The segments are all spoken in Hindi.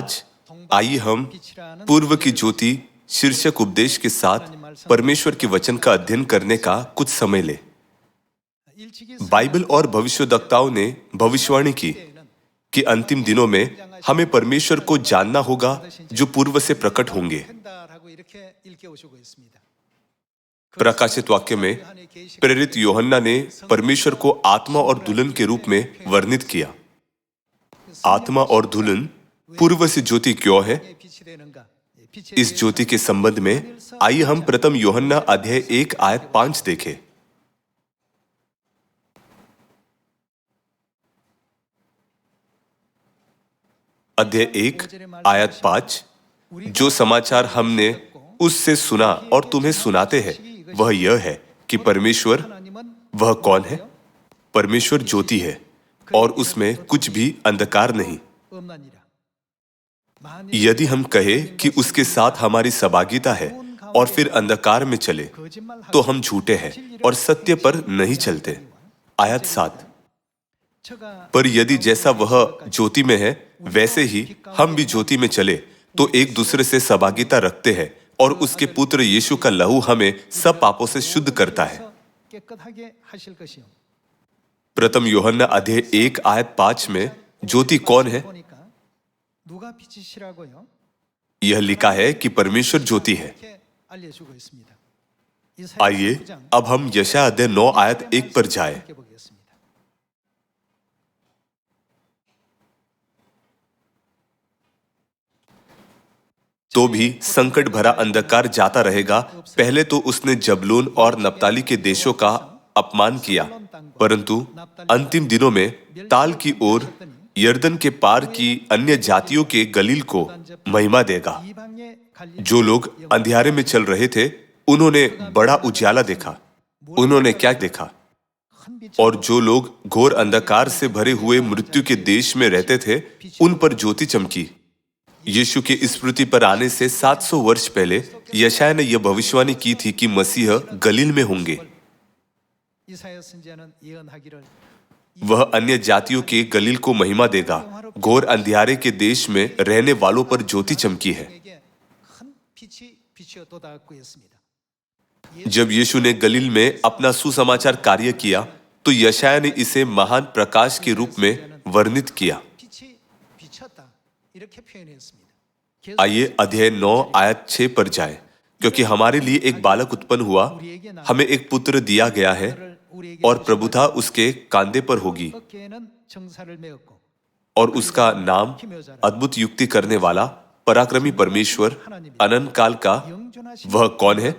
आज आइए हम पूर्व की ज्योति शीर्षक उपदेश के साथ परमेश्वर के वचन का अध्ययन करने का कुछ समय ले। बाइबल और भविष्यवक्ताओं ने भविष्यवाणी की कि अंतिम दिनों में हमें परमेश्वर को जानना होगा जो पूर्व से प्रकट होंगे। प्रकाशित वाक्य में प्रेरित यूहन्ना ने परमेश्वर को आत्मा और दुल्हन के रूप में वर्णित किया। आत्मा और दुल्हन पूर्व से ज्योति क्यों है? इस ज्योति के संबंध में आइए हम प्रथम यूहन्ना अध्याय 1 आयत 5 देखें। अध्याय 1 आयत 5, जो समाचार हमने उससे सुना और तुम्हें सुनाते हैं वह यह है कि परमेश्वर वह कौन है? परमेश्वर ज्योति है और उसमें कुछ भी अंधकार नहीं। यदि हम कहें कि उसके साथ हमारी सहभागिता है और फिर अंधकार में चले तो हम झूठे हैं और सत्य पर नहीं चलते। आयत 7, पर यदि जैसा वह ज्योति में है वैसे ही हम भी ज्योति में चले तो एक दूसरे से सहभागिता रखते हैं और उसके पुत्र यीशु का लहू हमें सब पापों से शुद्ध करता है। प्रथम यूहन्ना अध्याय 1 आयत 5 में ज्योति कौन है? यह लिखा है कि परमेश्वर ज्योति है। आइए अब हम यशायाह अध्याय 9 आयत 1 पर जाएं। तो भी संकट भरा अंधकार जाता रहेगा। पहले तो उसने जबूलून और नप्ताली के देशों का अपमान किया, परंतु अंतिम दिनों में ताल की ओर यर्दन के पार की अन्य जातियों के गलील को महिमा देगा। जो लोग अंधियारे में चल रहे थे उन्होंने बड़ा उजाला देखा। उन्होंने क्या देखा? और जो लोग घोर अंधकार से भरे हुए मृत्यु के देश में रहते थे उन पर ज्योति चमकी। यीशु के स्मृति पर आने से 700 वर्ष पहले यशायाह ने यह भविष्यवाणी की थी कि मसीह गलील में होंगे। वह अन्य जातियों के गलील को महिमा देगा। घोर अंधियारे के देश में रहने वालों पर ज्योति चमकी है। जब यीशु ने गलील में अपना सुसमाचार कार्य किया तो यशायाह ने इसे महान प्रकाश के रूप में वर्णित किया। आइए अध्याय 9 आयत 6 पर जाएं। क्योंकि हमारे लिए एक बालक उत्पन्न हुआ, हमें एक पुत्र दिया गया है और प्रभुता उसके कांधे पर होगी और उसका नाम अद्भुत युक्ति करने वाला, पराक्रमी परमेश्वर, अनंत काल का वह कौन है?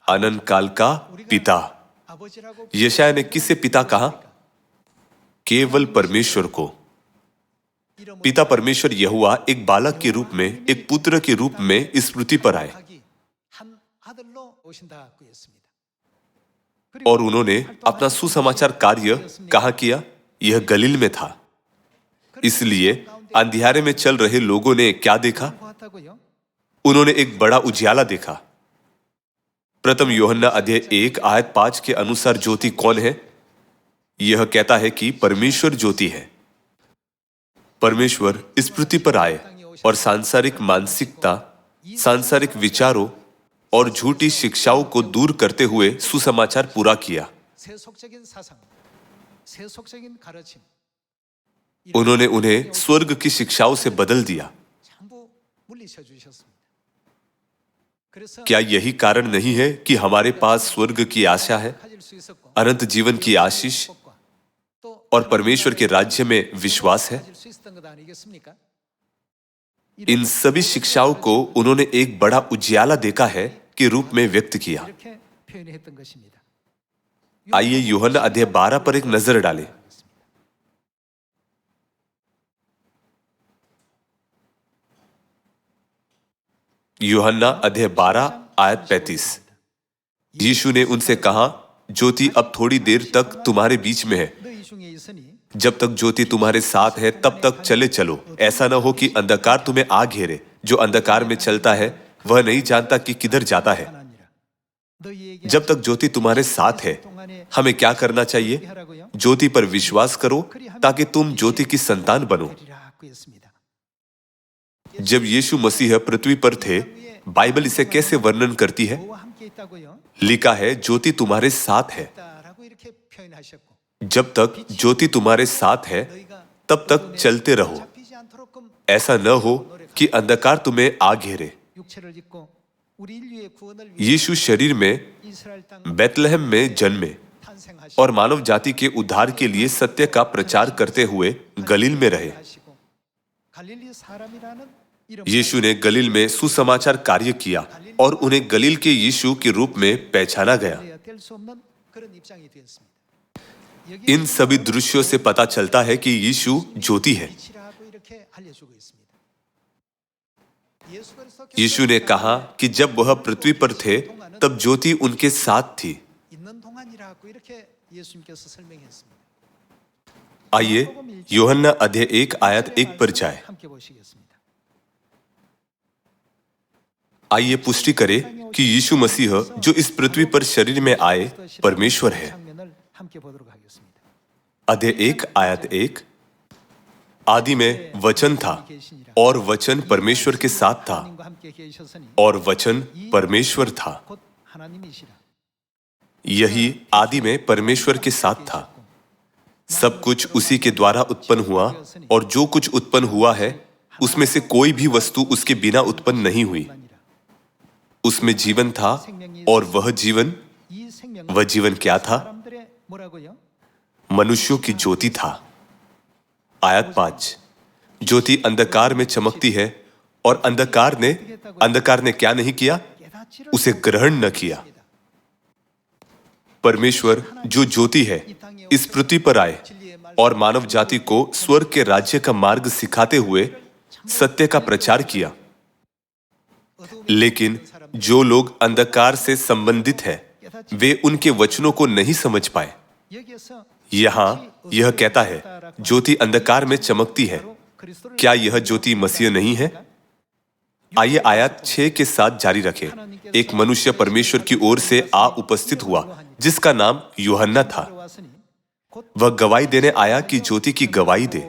अनंत काल का पिता। यशायाह ने किसे पिता कहा? केवल परमेश्वर को। पिता परमेश्वर यहोवा एक बालक के रूप में, एक पुत्र के रूप में इस पृथ्वी पर आए और उन्होंने अपना सुसमाचार कार्य कहाँ किया? यह गलील में था। इसलिए अंधियारे में चल रहे लोगों ने क्या देखा? उन्होंने एक बड़ा उजियाला देखा। प्रथम यूहन्ना अध्याय 1 आयत 5 के अनुसार ज्योति कौन है? यह कहता है कि परमेश्वर ज्योति है। परमेश्वर इस पृथ्वी पर आए और सांसारिक मानसिकता, सांसारिक विचारों और झूठी शिक्षाओं को दूर करते हुए सुसमाचार पूरा किया। उन्होंने उन्हें स्वर्ग की शिक्षाओं से बदल दिया। क्या यही कारण नहीं है कि हमारे पास स्वर्ग की आशा है, अनंत जीवन की आशीष और परमेश्वर के राज्य में विश्वास है? इन सभी शिक्षाओं को उन्होंने एक बड़ा उजियाला देखा है के रूप में व्यक्त किया। आइए यूहन्ना अध्याय 12 पर एक नजर डालें। यूहन्ना अध्याय 12 आयत 35। यीशु ने उनसे कहा, ज्योति अब थोड़ी देर तक तुम्हारे बीच में है। जब तक ज्योति तुम्हारे साथ है तब तक चले चलो। ऐसा न हो कि अंधकार तुम्हें आ घेरे। जो अंधकार में चलता है वह नहीं जानता कि किधर जाता है। जब तक ज्योति तुम्हारे साथ है हमें क्या करना चाहिए? ज्योति पर विश्वास करो ताकि तुम ज्योति की संतान बनो। जब यीशु मसीह पृथ्वी पर थे, बाइबल इसे कैसे वर्णन करती है? लिखा है, ज्योति तुम्हारे साथ है। जब तक ज्योति तुम्हारे साथ है, तब तक चलते रहो। ऐसा न हो कि अंधकार तुम्हें आ घेरे। यीशु शरीर में बेतलहम में जन्मे और मानव जाति के उद्धार के लिए सत्य का प्रचार करते हुए गलील में रहे। यीशु ने गलील में सुसमाचार कार्य किया और उन्हें गलील के यीशु के रूप में पहचाना गया। इन सभी दृश्यों से पता चलता है कि यीशु ज्योति है। यीशु ने कहा कि जब वह पृथ्वी पर थे, तब ज्योति उनके साथ थी। आइए यूहन्ना अध्याय 1 आयत 1 पर जाए। आइए पुष्टि करें कि यीशु मसीह जो इस पृथ्वी पर शरीर में आए परमेश्वर है। अध्याय 1 आयत 1। आदि में वचन था और वचन परमेश्वर के साथ था और वचन परमेश्वर था। यही आदि में परमेश्वर के साथ था। सब कुछ उसी के द्वारा उत्पन्न हुआ और जो कुछ उत्पन्न हुआ है, उसमें से कोई भी वस्तु उसके बिना उत्पन्न नहीं हुई। उसमें जीवन था और वह जीवन क्या था? मनुष्यों की ज्योति था। आयत 5। ज्योति अंधकार में चमकती है और अंधकार ने क्या नहीं किया? उसे ग्रहण न किया। परमेश्वर जो ज्योति है, इस पृथ्वी पर आए और मानव जाति को स्वर्ग के राज्य का मार्ग सिखाते हुए सत्य का प्रचार किया। लेकिन जो लोग अंधकार से संबंधित हैं, वे उनके वचनों को नहीं समझ पाए। यहां यह कहता है, ज्योति अंधकार में चमकती है। क्या यह ज्योति मसीह नहीं है? आइए आयत 6 के साथ जारी रखें। एक मनुष्य परमेश्वर की ओर से आ उपस्थित हुआ, जिसका नाम यूहन्ना था। वह गवाही देने आया कि ज्योति की गवाही दे।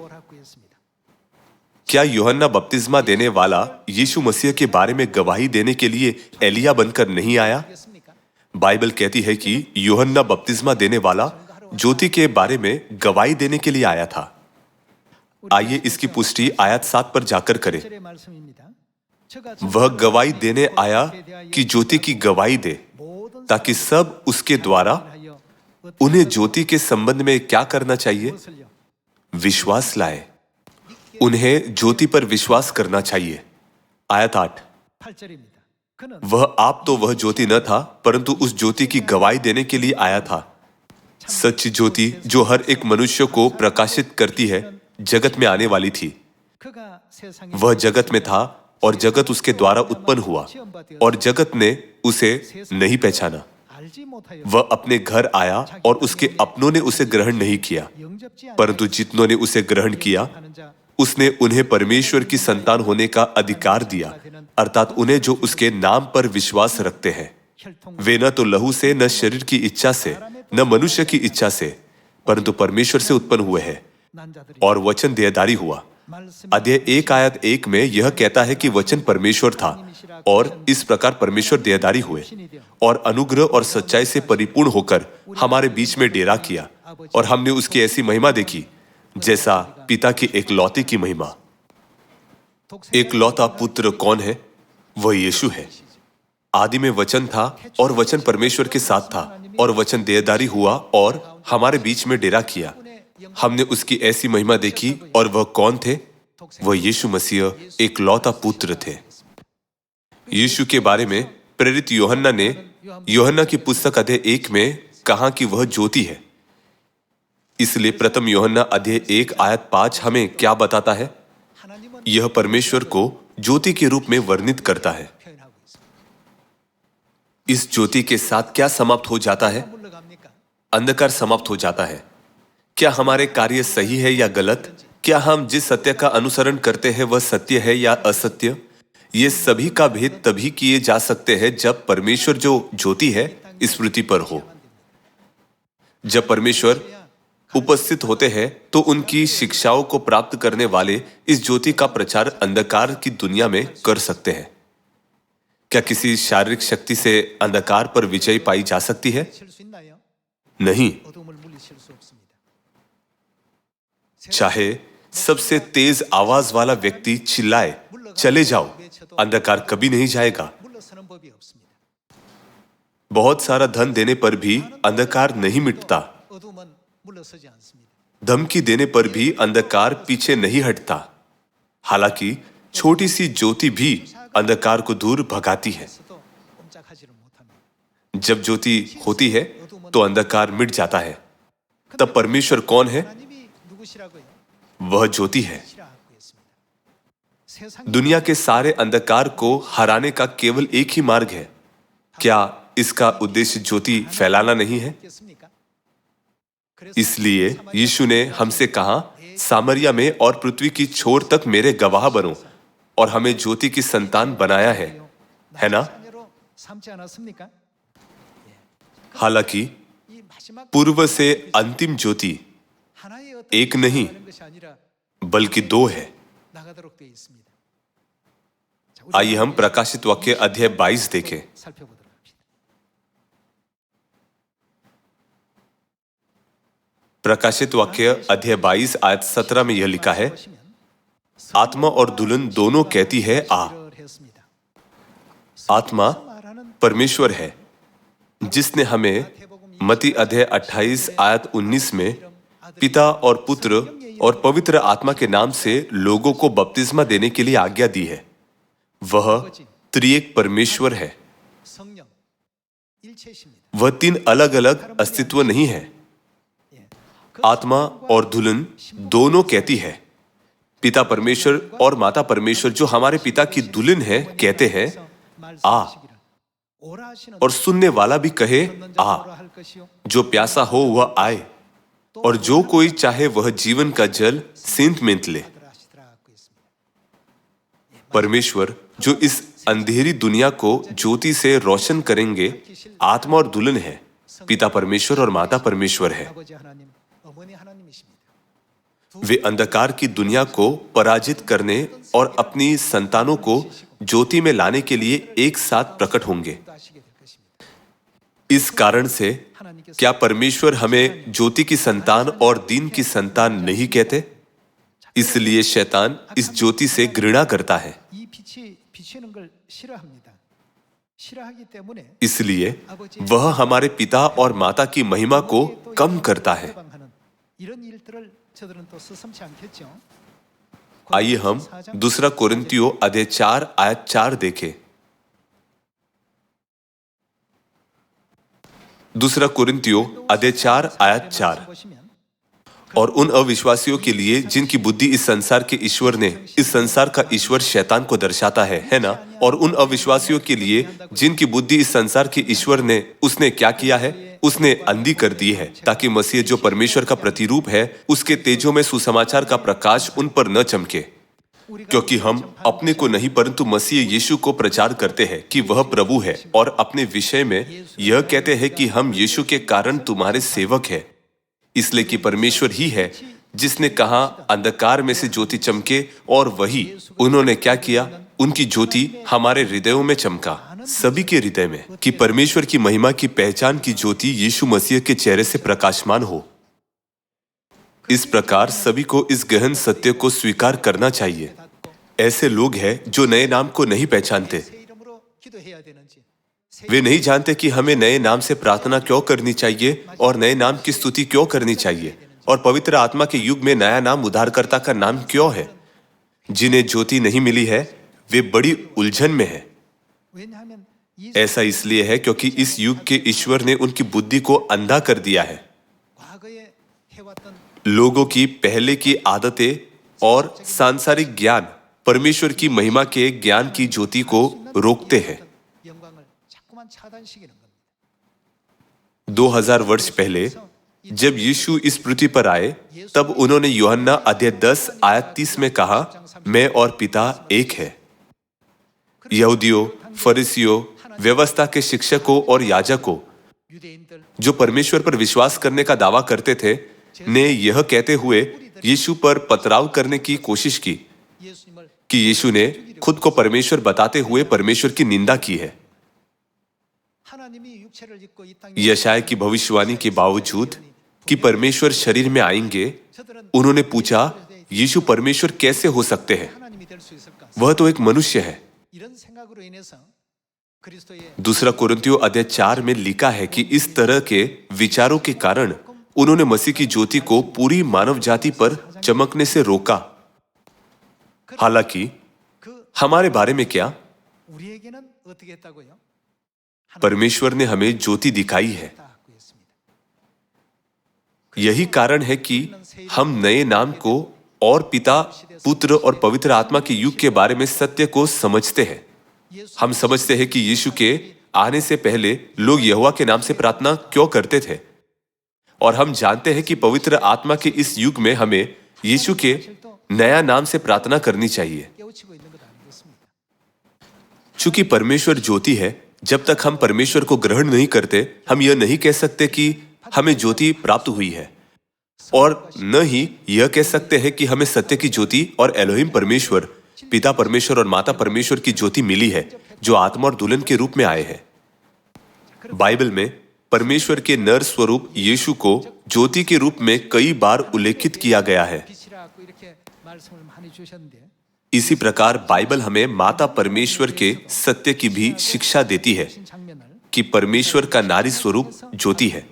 क्या यूहन्ना बपतिस्मा देने वाला यीशु मसीह के बारे में गवाही देने के लिए एलिया बनकर नहीं आया? बाइबल कहती है कि यूहन्ना बपतिस्मा देने वाला ज्योति के बारे में गवाही देने के लिए आया था। आइए इसकी पुष्टि आयत 7 पर जाकर करें। वह गवाही देने आया कि ज्योति की गवाही दे, ताकि सब उसके द्वारा उन्हें ज्योति के संबंध में क्या करना चाहिए? विश्वास लाए। उन्हें ज्योति पर विश्वास करना चाहिए। आयत 8। वह ज्योति न था, परंतु उस ज्योति की गवाही देने के लिए आया था। सच्ची ज्योति जो हर एक मनुष्य को प्रकाशित करती है, जगत में आने वाली थी। वह जगत में था और जगत उसके द्वारा उत्पन्न हुआ और जगत ने उसे नहीं पहचाना। वह अपने घर आया और उसके अपनों ने उसे ग्रहण नहीं किया, परंतु जितनों ने उसे ग्रहण किया, उसने उन्हें परमेश्वर की संतान होने का अधिकार दिया, अर्थात उन्हें जो उसके नाम पर विश्वास रखते हैं। वे न तो लहू से, न शरीर की इच्छा से, न मनुष्य की इच्छा से, परंतु परमेश्वर से उत्पन्न हुए हैं। और वचन देहधारी हुआ। अध्याय 1 आयत 1 में यह कहता है कि वचन परमेश्वर था और इस प्रकार परमेश्वर देहधारी हुए और अनुग्रह और सच्चाई से परिपूर्ण होकर हमारे बीच में डेरा किया, और हमने उसकी ऐसी महिमा देखी जैसा पिता की एकलौते की महिमा। एकलौता पुत्र कौन है? वह यीशु है। आदि में वचन था और वचन परमेश्वर के साथ था और वचन देहधारी हुआ और हमारे बीच में डेरा किया। हमने उसकी ऐसी महिमा देखी, और वह कौन थे? वह यीशु मसीह एकलौता पुत्र थे। यीशु के बारे में प्रेरित यूहन्ना ने यूहन्ना की पुस्तक अध्याय 1 में कहा कि वह ज्योति है। इसलिए प्रथम यूहन्ना अध्याय 1 आयत 5 हमें क्या बताता है? यह परमेश्वर को ज्योति के रूप में वर्णित करता है। इस ज्योति के साथ क्या समाप्त हो जाता है? अंधकार समाप्त हो जाता है। क्या हमारे कार्य सही है या गलत? क्या हम जिस सत्य का अनुसरण करते हैं वह सत्य है या असत्य? ये सभी का भेद तभी किए जा सकते हैं जब परमेश्वर जो ज्योति है इस पृथ्वी पर हो। जब परमेश्वर उपस्थित होते हैं तो उनकी शिक्षाओं को प्राप्त करने वाले इस ज्योति का प्रचार अंधकार की दुनिया में कर सकते हैं। क्या किसी शारीरिक शक्ति से अंधकार पर विजय पाई जा सकती है? नहीं। चाहे सबसे तेज आवाज वाला व्यक्ति चिल्लाए, चले जाओ, अंधकार कभी नहीं जाएगा। बहुत सारा धन देने पर भी अंधकार नहीं मिटता। धमकी देने पर भी अंधकार पीछे नहीं हटता। हालांकि छोटी सी ज्योति भी अंधकार को दूर भगाती है। जब ज्योति होती है तो अंधकार मिट जाता है। तब परमेश्वर कौन है? वह ज्योति है। दुनिया के सारे अंधकार को हराने का केवल एक ही मार्ग है। क्या इसका उद्देश्य ज्योति फैलाना नहीं है? इसलिए यीशु ने हमसे कहा, सामरिया में और पृथ्वी की छोर तक मेरे गवाह बनो, और हमें ज्योति की संतान बनाया है ना? हालांकि पूर्व से अंतिम ज्योति एक नहीं बल्कि दो है। आइए हम प्रकाशित वाक्य अध्याय 22 देखें। प्रकाशित वाक्य अध्याय 22 आयत 17 में यह लिखा है, आत्मा और दुल्हन दोनों कहती है आ। आत्मा परमेश्वर है जिसने हमें मत्ती अध्याय 28 आयत 19 में पिता और पुत्र और पवित्र आत्मा के नाम से लोगों को बपतिस्मा देने के लिए आज्ञा दी है। वह त्रिएक परमेश्वर है। वह तीन अलग अलग अस्तित्व नहीं है। आत्मा और दुल्हन दोनों कहती है। पिता परमेश्वर और माता परमेश्वर जो हमारे पिता की दुल्हन है कहते हैं आ, और सुनने वाला भी कहे आ। जो प्यासा हो वह आए, और जो कोई चाहे वह जीवन का जल सेंध में ले। परमेश्वर जो इस अंधेरी दुनिया को ज्योति से रोशन करेंगे, आत्मा और दुल्हन है। पिता परमेश्वर और माता परमेश्वर है। वे अंधकार की दुनिया को पराजित करने और अपनी संतानों को ज्योति में लाने के लिए एक साथ प्रकट होंगे। इस कारण से क्या परमेश्वर हमें ज्योति की संतान और दिन की संतान नहीं कहते? इसलिए शैतान इस ज्योति से घृणा करता है। इसलिए वह हमारे पिता और माता की महिमा को कम करता है। आइए हम दूसरा कोरिन्थियों अध्याय 4 आयत 4 देखें। दूसरा कोरिन्थियों अध्याय 4 आयत 4। और उन अविश्वासियों के लिए जिनकी बुद्धि इस संसार के ईश्वर ने, इस संसार का ईश्वर शैतान को दर्शाता है ना? और उन अविश्वासियों के लिए जिनकी बुद्धि इस संसार के ईश्वर ने, उसने क्या किया है? उसने अंधी कर दी है, ताकि मसीह जो परमेश्वर का प्रतिरूप है, उसके तेजों में सुसमाचार का प्रकाश उन पर न चमके। क्योंकि हम अपने को नहीं परंतु मसीह यीशु को प्रचार करते हैं कि वह प्रभु है, और अपने विषय में यह कहते हैं कि हम यीशु के कारण तुम्हारे सेवक हैं। इसलिए कि परमेश्वर ही है जिसने कहा अंधकार में से ज्योति चमके, और वही उन्होंने क्या किया? उनकी ज्योति हमारे हृदयों में चमका, सभी के हृदय में, कि परमेश्वर की महिमा की पहचान की ज्योति यीशु मसीह के चेहरे से प्रकाशमान हो। इस प्रकार सभी को इस गहन सत्य को स्वीकार करना चाहिए। ऐसे लोग हैं जो नए नाम को नहीं पहचानते। वे नहीं जानते कि हमें नए नाम से प्रार्थना क्यों करनी चाहिए और नए नाम की स्तुति क्यों करनी चाहिए, और पवित्र आत्मा के युग में नया नाम उद्धारकर्ता का नाम क्यों है। जिन्हें ज्योति नहीं मिली है वे बड़ी उलझन में है। ऐसा इसलिए है क्योंकि इस युग के ईश्वर ने उनकी बुद्धि को अंधा कर दिया है। लोगों की पहले की आदतें और सांसारिक ज्ञान परमेश्वर की महिमा के ज्ञान की ज्योति को रोकते हैं। 2000 वर्ष पहले जब यीशु इस पृथ्वी पर आए, तब उन्होंने यूहन्ना अध्याय 10 आयत 30 में कहा, मैं और पिता एक है। यहूदियों, फरीसियों, व्यवस्था के शिक्षकों और याजकों जो परमेश्वर पर विश्वास करने का दावा करते थे, ने यह कहते हुए यीशु पर पथराव करने की कोशिश की कि यीशु ने खुद को परमेश्वर बताते हुए परमेश्वर की निंदा की है। यशायाह की भविष्यवाणी के बावजूद कि परमेश्वर शरीर में आएंगे, उन्होंने पूछा, यीशु परमेश्वर कैसे हो सकते हैं? वह तो एक मनुष्य है। दूसरा कोरिन्थियों अध्याय 4 में लिखा है कि इस तरह के विचारों के कारण उन्होंने मसीह की ज्योति को पूरी मानव जाति पर चमकने से रोका। हालांकि हमारे बारे में क्या? परमेश्वर ने हमें ज्योति दिखाई है। यही कारण है कि हम नए नाम को और पिता, पुत्र और पवित्र आत्मा के युग के बारे में सत्य को समझते हैं। हम समझते हैं कि यीशु के आने से पहले लोग यहोवा के नाम से प्रार्थना क्यों करते थे, और हम जानते हैं कि पवित्र आत्मा के इस युग में हमें यीशु के नया नाम से प्रार्थना करनी चाहिए। चूंकि परमेश्वर ज्योति है, जब तक हम परमेश्वर को ग्रहण नहीं करते, हम यह नहीं कह सकते कि हमें ज्योति प्राप्त हुई है, और न ही यह कह सकते हैं कि हमें सत्य की ज्योति और एलोहिम परमेश्वर, पिता परमेश्वर और माता परमेश्वर की ज्योति मिली है, जो आत्मा और दुल्हन के रूप में आए हैं। बाइबल में परमेश्वर के नर स्वरूप यीशु को ज्योति के रूप में कई बार उल्लेखित किया गया है। इसी प्रकार बाइबल हमें माता परमेश्वर के सत्य की भी शिक्षा देती है कि परमेश्वर का नारी स्वरूप ज्योति है।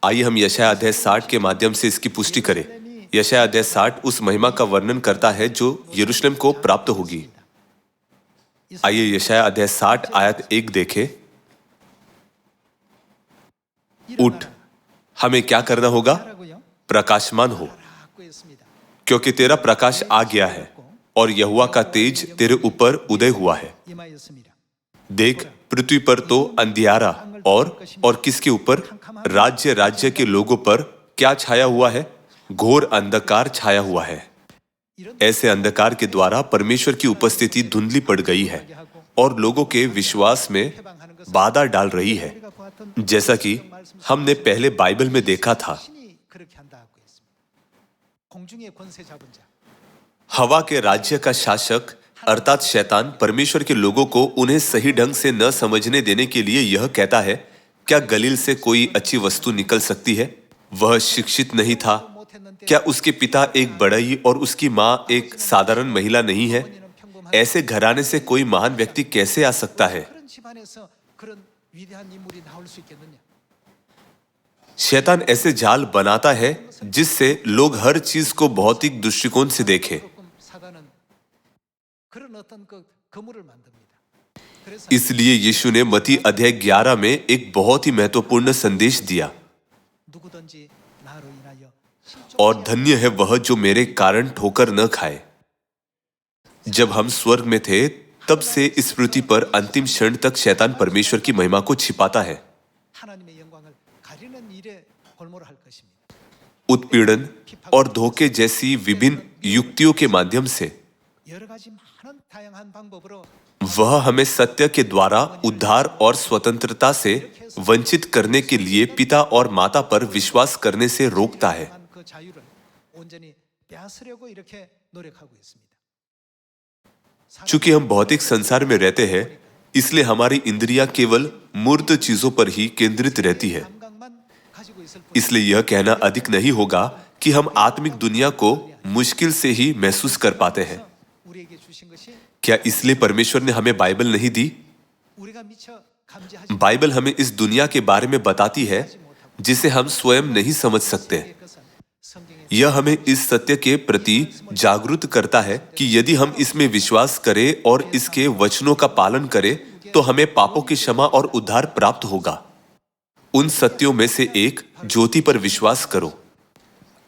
आइए हम यशायाह अध्याय 60 के माध्यम से इसकी पुष्टि करें। यशायाह अध्याय 60 उस महिमा का वर्णन करता है जो यरूशलेम को प्राप्त होगी। आइए यशायाह अध्याय 60 आयत 1 देखें। उठ, हमें क्या करना होगा? प्रकाशमान हो, क्योंकि तेरा प्रकाश आ गया है और यहोवा का तेज तेरे ऊपर उदय हुआ है। देख, पृथ्वी पर तो अंधियारा और किसके ऊपर? राज्य राज्य के लोगों पर क्या छाया हुआ है? घोर अंधकार छाया हुआ है। ऐसे अंधकार के द्वारा परमेश्वर की उपस्थिति धुंधली पड़ गई है और लोगों के विश्वास में बाधा डाल रही है, जैसा कि हमने पहले बाइबल में देखा था। हवा के राज्य का शासक अर्थात शैतान परमेश्वर के लोगों को उन्हें सही ढंग से न समझने देने के लिए यह कहता है, क्या गलील से कोई अच्छी वस्तु निकल सकती है? वह शिक्षित नहीं था? क्या उसके पिता एक बढ़ई और उसकी मां एक साधारण महिला नहीं है? ऐसे घराने से कोई महान व्यक्ति कैसे आ सकता है? शैतान ऐसे जाल बनाता है जिससे लोग हर चीज को भौतिक दृष्टिकोण से देखें। इसलिए यीशु ने मत्ती अध्याय 11 में एक बहुत ही महत्वपूर्ण संदेश दिया, और धन्य है वह जो मेरे कारण ठोकर न खाए। जब हम स्वर्ग में थे, तब से इस पृथ्वी पर अंतिम क्षण तक शैतान परमेश्वर की महिमा को छिपाता है। उत्पीड़न और धोखे जैसी विभिन्न युक्तियों के माध्यम से वह हमें सत्य के द्वारा उद्धार और स्वतंत्रता से वंचित करने के लिए पिता और माता पर विश्वास करने से रोकता है। चूंकि हम भौतिक संसार में रहते हैं, इसलिए हमारी इंद्रियां केवल मूर्त चीजों पर ही केंद्रित रहती है। इसलिए यह कहना अधिक नहीं होगा कि हम आत्मिक दुनिया को मुश्किल से ही महसूस कर पाते हैं। क्या इसलिए परमेश्वर ने हमें बाइबल नहीं दी? बाइबल हमें इस दुनिया के बारे में बताती है जिसे हम स्वयं नहीं समझ सकते। यह हमें इस सत्य के प्रति जागरूक करता है कि यदि हम इसमें विश्वास करें और इसके वचनों का पालन करें, तो हमें पापों की क्षमा और उद्धार प्राप्त होगा। उन सत्यों में से एक ज्योति पर विश्वास करो।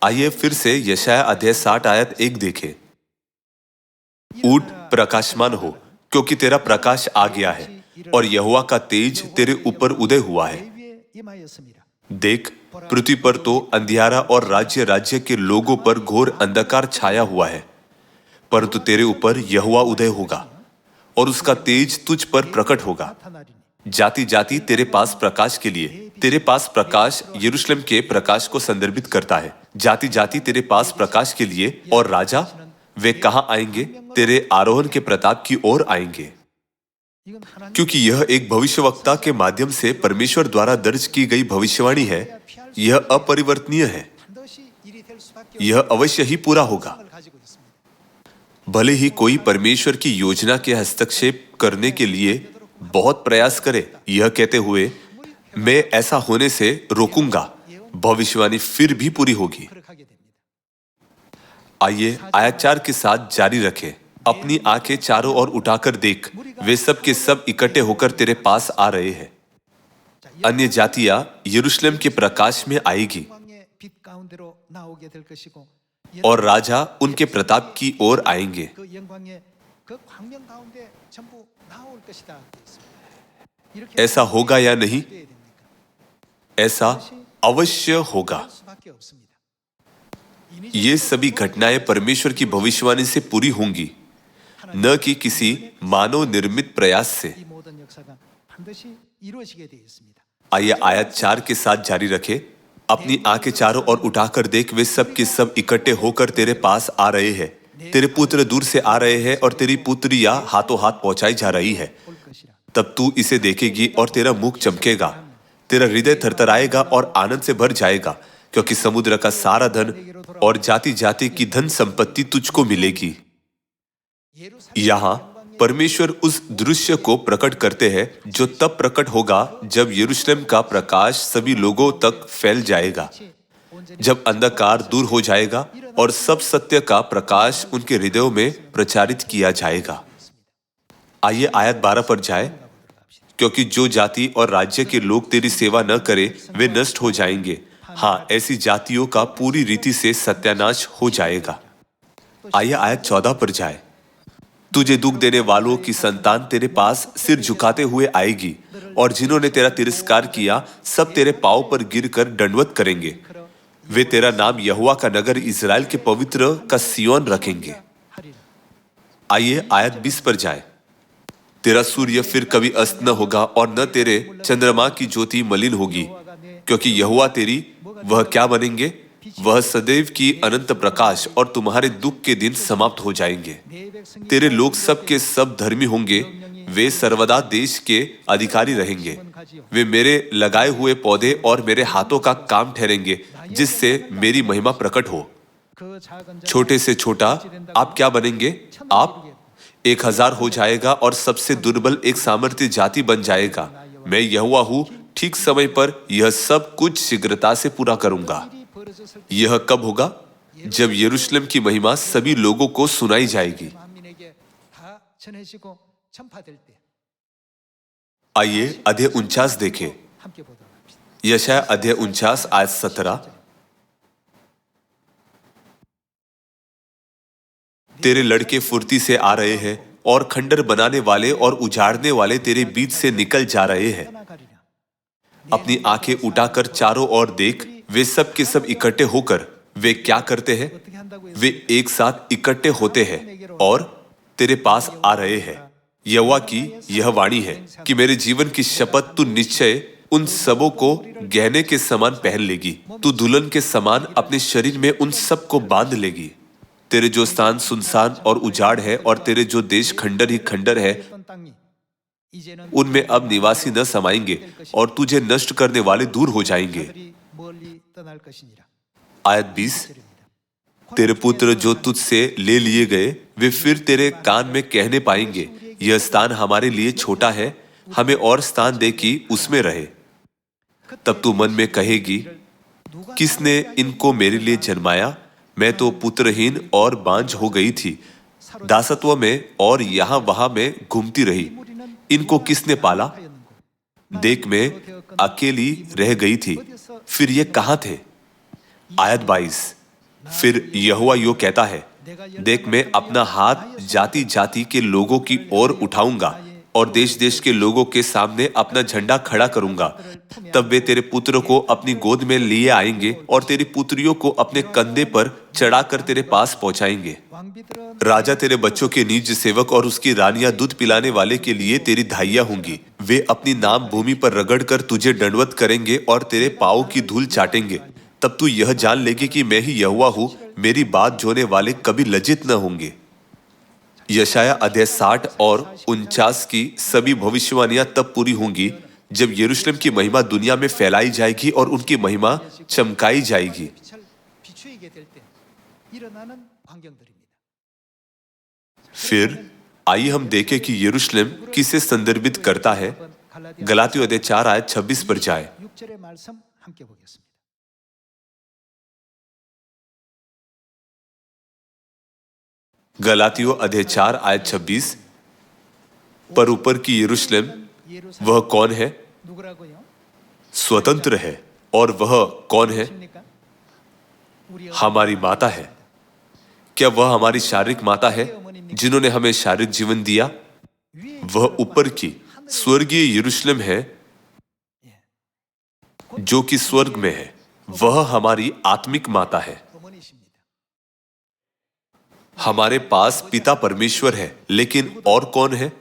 आइए फिर से यशायाह अध्याय 60 आयत 1 देखें। उठ, प्रकाशमान हो, क्योंकि तेरा प्रकाश आ गया है और यहोवा का तेज तेरे ऊपर उदय हुआ है। देख, पृथ्वी पर तो अंधियारा और राज्य राज्य के लोगों पर घोर अंधकार छाया हुआ है, परंतु तेरे ऊपर यहोवा उदय होगा और उसका तेज तुझ पर प्रकट होगा। जाति जाति तेरे पास प्रकाश के लिए तेरे पास प्रकाश यरूशलेम के प्रकाश को संदर्भित करता है। जाति जाति तेरे पास प्रकाश के लिए, और राजा वे कहाँ आएंगे? तेरे आरोहण के प्रताप की ओर आएंगे। क्योंकि यह एक भविष्यवक्ता के माध्यम से परमेश्वर द्वारा दर्ज की गई भविष्यवाणी है, यह अपरिवर्तनीय है, यह अवश्य ही पूरा होगा। भले ही कोई परमेश्वर की योजना के हस्तक्षेप करने के लिए बहुत प्रयास करे, यह कहते हुए मैं ऐसा होने से रोकूंगा, भविष्यवाणी फिर भी पूरी होगी। आइए आयत 4 के साथ जारी रखें। अपनी आंखें चारों ओर उठाकर देख, वे सब के सब इकट्ठे होकर तेरे पास आ रहे हैं। अन्य जातियां यरूशलेम के प्रकाश में आएगी और राजा उनके प्रताप की ओर आएंगे। ऐसा होगा या नहीं? ऐसा अवश्य होगा। ये सभी घटनाएं परमेश्वर की भविष्यवाणी से पूरी होंगी, न कि किसी मानव निर्मित प्रयास से। आइए आयत 4 के साथ जारी रखें। अपनी आंखें चारों ओर उठाकर देख, वे सब के सब इकट्ठे होकर तेरे पास आ रहे हैं। तेरे पुत्र दूर से आ रहे हैं और तेरी पुत्रियां हाथों हाथ पहुंचाई जा रही है। तब तू इसे देखेगी और तेरा मुख चमकेगा, तेरा हृदय थरथराएगा और आनंद से भर जाएगा, क्योंकि समुद्र का सारा धन और जाति जाति की धन संपत्ति तुझको मिलेगी। यहाँ परमेश्वर उस दृश्य को प्रकट करते हैं जो तब प्रकट होगा जब यरूशलेम का प्रकाश सभी लोगों तक फैल जाएगा, जब अंधकार दूर हो जाएगा और सब सत्य का प्रकाश उनके हृदयों में प्रचारित किया जाएगा। आइए आयत 12 पर जाए। क्योंकि जो जाति और राज्य के लोग तेरी सेवा न करे, वे नष्ट हो जाएंगे। हाँ, ऐसी जातियों का पूरी रीति से सत्यानाश हो जाएगा। आइए आयत 14 पर जाए। तुझे दुख देने वालों की संतान तेरे पास सिर झुकाते हुए आएगी, और जिन्होंने तेरा तिरस्कार किया सब तेरे पांव पर गिरकर दंडवत करेंगे। वे तेरा नाम यहोवा का नगर, इस्राएल के पवित्र का सिय्योन रखेंगे। आइए आयत 20 पर जाए। तेरा सूर्य फिर कभी अस्त न होगा और न तेरे चंद्रमा की ज्योति मलिन होगी, क्योंकि यहोवा तेरी वह क्या बनेंगे? वह सदैव की अनंत प्रकाश, और तुम्हारे दुख के दिन समाप्त हो जाएंगे। तेरे लोग सब के सब धर्मी होंगे, वे सर्वदा देश के अधिकारी रहेंगे। वे मेरे लगाए हुए पौधे और मेरे हाथों का काम ठहरेंगे, जिससे मेरी महिमा प्रकट हो। छोटे से छोटा आप क्या बनेंगे? आप 1000 हो जाएगा और सबसे दुर्बल एक सामर्थ्य जाति बन जाएगा। मैं यहोवा हूं, ठीक समय पर यह सब कुछ शीघ्रता से पूरा करूंगा। यह कब होगा? जब यरूशलेम की महिमा सभी लोगों को सुनाई जाएगी। आइए अध्याय 49 देखें। यशायाह अध्याय 49 आयत 17। तेरे लड़के फुर्ती से आ रहे हैं, और खंडर बनाने वाले और उजाड़ने वाले तेरे बीच से निकल जा रहे हैं। अपनी आंखें उठाकर चारों ओर देख, वे सब के सब इकट्ठे होकर वे क्या करते हैं? वे एक साथ इकट्ठे होते हैं और तेरे पास आ रहे हैं। यहोवा की यह वाणी है कि मेरे जीवन की शपथ, तू निश्चय उन सबों को गहने के समान पहन लेगी। तू दुल्हन के समान अपने शरीर में उन सब को बांध लेगी। तेरे जो स्थान सुनसान और उजाड़ है, और तेरे जो देश खंडर ही खंडर है, उनमें अब निवासी न समाएंगे, और तुझे नष्ट करने वाले दूर हो जाएंगे। आयत 20। तेरे पुत्र जो तुझसे ले लिए गए, वे फिर तेरे कान में कहने पाएंगे, यह स्थान हमारे लिए छोटा है, हमें और स्थान दे कि उसमें रहे। तब तू मन में कहेगी, किसने इनको मेरे लिए जन्माया? मैं तो पुत्रहीन और बांझ हो गई थी, दासत्व में और यहाँ वहां में घूमती रही। इनको किसने पाला? देख, मैं अकेली रह गई थी, फिर ये कहाँ थे? आयत 22। फिर यहोवा यो कहता है, देख, मैं अपना हाथ जाति जाति के लोगों की ओर उठाऊंगा, और देश देश के लोगों के सामने अपना झंडा खड़ा करूंगा। तब वे तेरे पुत्र को अपनी गोद में लिए आएंगे और तेरी पुत्रियों को अपने कंधे पर चढ़ाकर तेरे पास पहुंचाएंगे। राजा तेरे बच्चों के निज सेवक और उसकी रानियां दूध पिलाने वाले के लिए तेरी धाइयां होंगी। वे अपनी नाम भूमि पर रगड़कर तुझे दंडवत करेंगे और तेरे पांव की धूल चाटेंगे। तब तू यह जान लेगी कि मैं ही यहोवा हूं, मेरी बात जोने वाले कभी लज्जित न होंगे। यशाया अध्याय 60 और 49 की सभी भविष्यवाणियां तब पूरी होंगी जब यरूशलेम की महिमा दुनिया में फैलाई जाएगी और उनकी महिमा चमकाई जाएगी। फिर आइए हम देखें कि यरूशलेम किसे संदर्भित करता है। गलातियों अध्याय 4 आयत 26 पर जाए। गलातियों अध्याय 4 आयत 26। पर ऊपर की यरूशलेम वह कौन है? स्वतंत्र है। और वह कौन है? हमारी माता है। क्या वह हमारी शारीरिक माता है जिन्होंने हमें शारीरिक जीवन दिया? वह ऊपर की स्वर्गीय यरूशलेम है जो कि स्वर्ग में है। वह हमारी आत्मिक माता है। हमारे पास पिता परमेश्वर है, लेकिन और कौन है?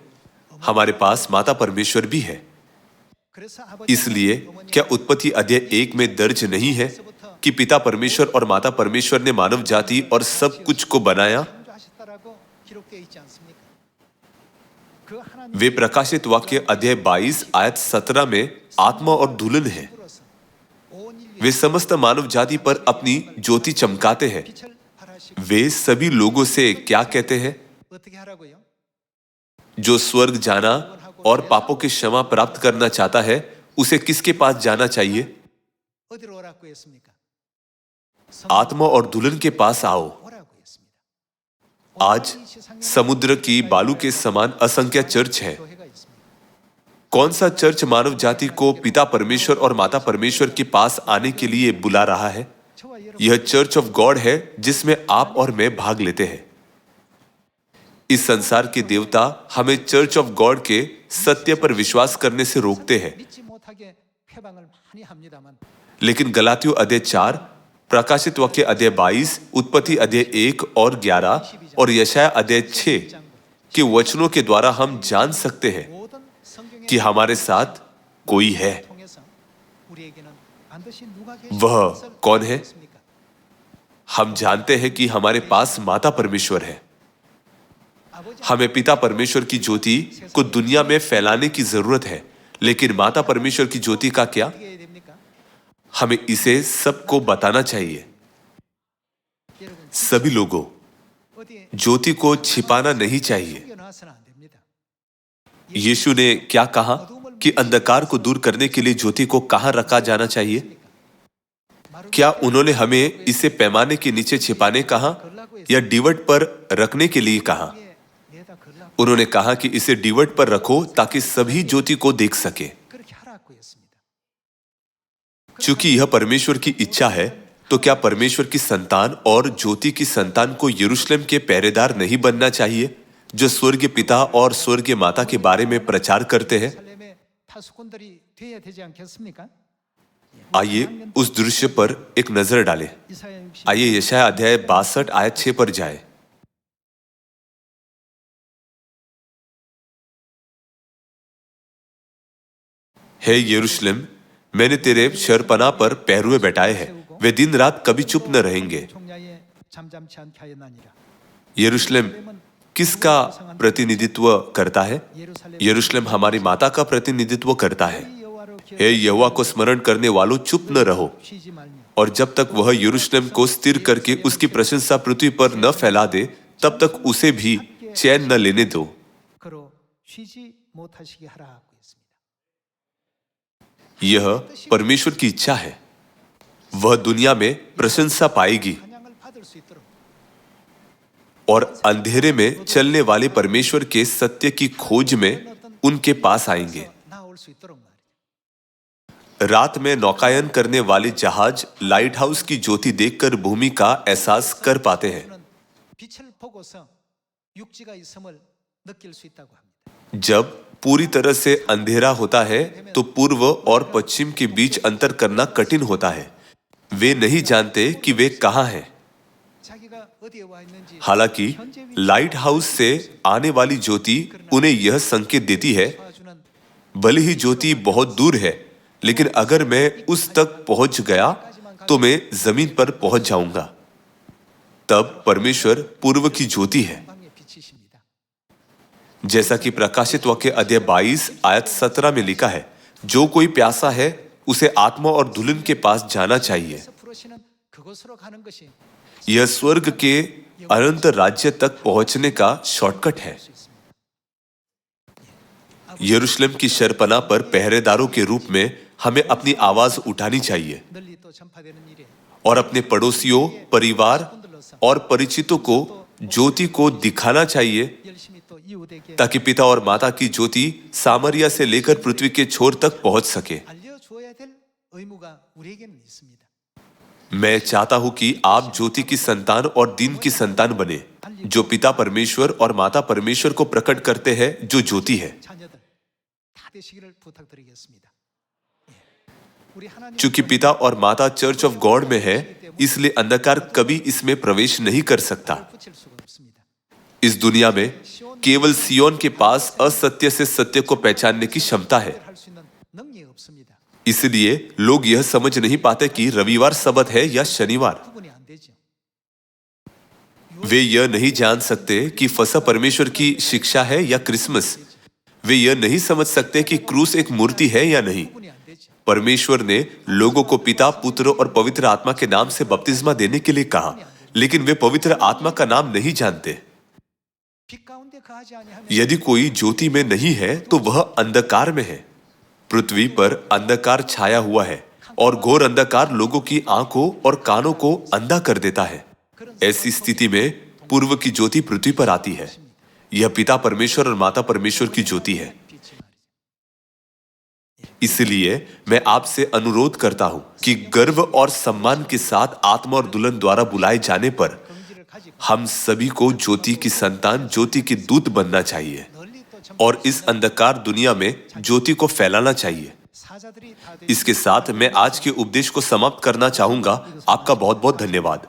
हमारे पास माता परमेश्वर भी है। इसलिए क्या उत्पत्ति अध्याय 1 में दर्ज नहीं है कि पिता परमेश्वर और माता परमेश्वर ने मानव जाति और सब कुछ को बनाया? वे प्रकाशित वाक्य अध्याय 22 आयत 17 में आत्मा और दुल्हन है। वे समस्त मानव जाति पर अपनी ज्योति चमकाते हैं। वे सभी लोगों से क्या कहते हैं? जो स्वर्ग जाना और पापों की क्षमा प्राप्त करना चाहता है, उसे किसके पास जाना चाहिए? आत्मा और दुल्हन के पास आओ। आज समुद्र की बालू के समान असंख्य चर्च है। कौन सा चर्च मानव जाति को पिता परमेश्वर और माता परमेश्वर के पास आने के लिए बुला रहा है? यह चर्च ऑफ गॉड है जिसमें आप और मैं भाग लेते हैं। इस संसार के देवता हमें चर्च ऑफ गॉड के सत्य पर विश्वास करने से रोकते हैं। लेकिन गलातियों अध्याय 4, प्रकाशित वाक्य अध्याय 22, उत्पत्ति अध्याय 1 और 11 और यशाया अध्याय 6 के वचनों के द्वारा हम जान सकते हैं कि हमारे साथ कोई है। वह कौन है? हम जानते हैं कि हमारे पास माता परमेश्वर है। हमें पिता परमेश्वर की ज्योति को दुनिया में फैलाने की जरूरत है, लेकिन माता परमेश्वर की ज्योति का क्या? हमें इसे सबको बताना चाहिए। सभी लोगों, ज्योति को छिपाना नहीं चाहिए। यीशु ने क्या कहा कि अंधकार को दूर करने के लिए ज्योति को कहां रखा जाना चाहिए? क्या उन्होंने हमें इसे पैमाने के नीचे छिपाने कहा या डिवट पर रखने के लिए कहा? उन्होंने कहा कि इसे डिवट पर रखो ताकि सभी ज्योति को देख सके। चूंकि यह परमेश्वर की इच्छा है, तो क्या परमेश्वर की संतान और ज्योति की संतान को यरूशलेम के पहरेदार नहीं बनना चाहिए, जो स्वर्गीय पिता और स्वर्गीय माता के बारे में प्रचार करते हैं? आइए उस दृश्य पर एक नजर डालें। आइए यशाया अध्याय 62 आयत 6 पर जाए। हे यरूशलेम, मैंने तेरे शरपनाह पर पहरुए बैठाए हैं, वे दिन रात कभी चुप न रहेंगे। यरूशलेम किसका प्रतिनिधित्व करता है? यरूशलेम हमारी माता का प्रतिनिधित्व करता है। हे यहोवा को स्मरण करने वालों, चुप न रहो, और जब तक वह यरूशलेम को स्थिर करके उसकी प्रशंसा पृथ्वी पर न फैला दे, तब तक उसे भी चैन न लेने दो। यह परमेश्वर की इच्छा है। वह दुनिया में प्रशंसा पाएगी और अंधेरे में चलने वाले परमेश्वर के सत्य की खोज में उनके पास आएंगे। रात में नौकायन करने वाले जहाज लाइट हाउस की ज्योति देखकर भूमि का एहसास कर पाते हैं। जब पूरी तरह से अंधेरा होता है तो पूर्व और पश्चिम के बीच अंतर करना कठिन होता है। वे नहीं जानते कि वे कहाँ हैं। हालांकि लाइट हाउस से आने वाली ज्योति उन्हें यह संकेत देती है, भले ही ज्योति बहुत दूर है, लेकिन अगर मैं उस तक पहुंच गया तो मैं जमीन पर पहुंच जाऊंगा। तब परमेश्वर पूर्व की ज्योति है। जैसा कि प्रकाशित वाक्य अध्याय 22 आयत 17 में लिखा है, जो कोई प्यासा है उसे आत्मा और दुल्हन के पास जाना चाहिए। यह स्वर्ग के अनंत राज्य तक पहुंचने का शॉर्टकट है। यरूशलेम की शरपनाह पर पहरेदारों के रूप में हमें अपनी आवाज उठानी चाहिए और अपने पड़ोसियों, परिवार और परिचितों को ज्योति को दिखाना चाहिए, ताकि पिता और माता की ज्योति सामरिया से लेकर पृथ्वी के छोर तक पहुंच सके। मैं चाहता हूं कि आप ज्योति की संतान और दिन की संतान बने, जो पिता परमेश्वर और माता परमेश्वर को प्रकट करते हैं, जो ज्योति है। चूंकि पिता और माता चर्च ऑफ गॉड में है, इसलिए अंधकार कभी इसमें प्रवेश नहीं कर सकता। इस दुनिया में केवल सियोन के पास असत्य से सत्य को पहचानने की क्षमता है। इसलिए लोग यह समझ नहीं पाते कि रविवार सबत है या शनिवार। वे यह नहीं जान सकते कि फसह परमेश्वर की शिक्षा है या क्रिसमस। वे यह नहीं समझ सकते कि क्रूस एक मूर्ति है या नहीं। परमेश्वर ने लोगों को पिता, पुत्र और पवित्र आत्मा के नाम से बपतिस्मा देने के लिए कहा, लेकिन वे पवित्र आत्मा का नाम नहीं जानते। यदि कोई ज्योति में नहीं है तो वह अंधकार में है। पृथ्वी पर अंधकार छाया हुआ है और घोर अंधकार लोगों की आंखों और कानों को अंधा कर देता है। ऐसी स्थिति में पूर्व की ज्योति पृथ्वी पर आती है। यह पिता परमेश्वर और माता परमेश्वर की ज्योति है। इसलिए मैं आपसे अनुरोध करता हूं कि गर्व और सम्मान के साथ आत्मा और दुल्हन द्वारा बुलाए जाने पर हम सभी को ज्योति की संतान, ज्योति के दूत बनना चाहिए और इस अंधकार दुनिया में ज्योति को फैलाना चाहिए। इसके साथ मैं आज के उपदेश को समाप्त करना चाहूंगा। आपका बहुत बहुत धन्यवाद।